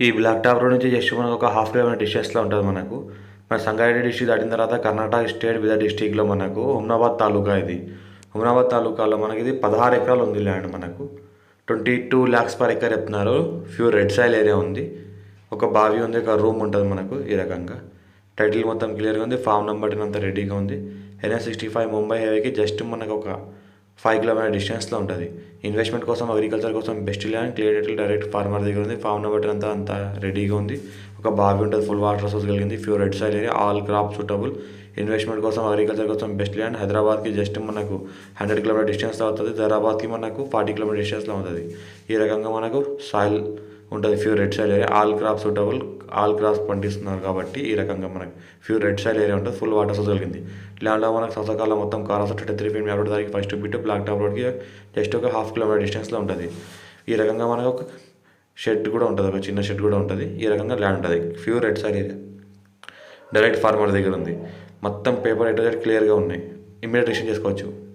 ఈ black top road నుంచి just మనకు ఒక హాఫ్ కిలోమీటర్ డిస్టెన్స్లో ఉంటుంది మనకు. మన సంగారెడ్డి డిస్ట్రిక్ట్ దాటిన తర్వాత కర్ణాటక స్టేట్ బీదర్ డిస్ట్రిక్ట్లో మనకు హుమ్నాబాద్ తాలూకా ఇది. హుమ్నాబాద్ తాలూకాలో మనకి ఇది 16 ఎకరాలు ఉంది ల్యాండ్ మనకు. 22 lakhs per acre చెప్తున్నారు. ప్యూర్ రెడ్ సాయిల్ ఏరియా ఉంది. ఒక బావి ఉంది, ఒక రూమ్ ఉంటుంది మనకు. ఈ రకంగా టైటిల్ మొత్తం క్లియర్గా ఉంది. ఫామ్ నెంబర్ అంతా రెడీగా ఉంది. NH65 ముంబై హైవేకి జస్ట్ మనకు ఒక 5 kilometer డిస్టెన్స్లో ఉంటుంది. ఇన్వెస్ట్మెంట్ కోసం, అగ్రికల్చర్ కోసం best land. Clear title direct farmer దగ్గర ఉంది. ఫామ్ నెంబర్ అంతా రెడీగా ఉంది. ఒక బావి ఉంటుంది, ఫుల్ వాటర్ సోర్స్ కలిగింది. Pure red soil area, all crop suitable. Investment కోసం, అగ్రికల్చర్ కోసం బెస్ట్ ల్యాండ్. హైదరాబాద్కి జస్ట్ మనకు 100 kilometer డిస్టెన్స్లో అవుతుంది. హైదరాబాద్కి మనకు 40 kilometer డిస్టెన్స్లో ఉంటుంది. ఈ రకంగా మనకు సాయిల్ ఉంటుంది. Pure red soil area, all crop suitable. All crops పండిస్తున్నారు కాబట్టి ఈ రకంగా మనకు ప్యూర్ రెడ్ సాయిల్ ఏరియా ఉంటుంది. ఫుల్ వాటర్ సోర్స్ కలిగింది. ల్యాండ్లో మనకు సొసకాల మొత్తం కారాస 33 feet రోడ్ దానికి ఫస్ట్ బిట్ బ్లాక్ టాప్ రోడ్కి జస్ట్ ఒక హాఫ్ కిలోమీటర్ డిస్టెన్స్లో ఉంటుంది. ఈ రకంగా మనకు ఒక షెడ్ కూడా ఉంటుంది, ఒక చిన్న షెడ్ కూడా ఉంటుంది. ఈ రకంగా ల్యాండ్ ఉంటుంది. Pure red soil area, direct farmer దగ్గర ఉంది. మొత్తం పేపర్ ఎటు క్లియర్గా ఉన్నాయి. ఇమ్మీడియట్ డిసిషన్ చేసుకోవచ్చు.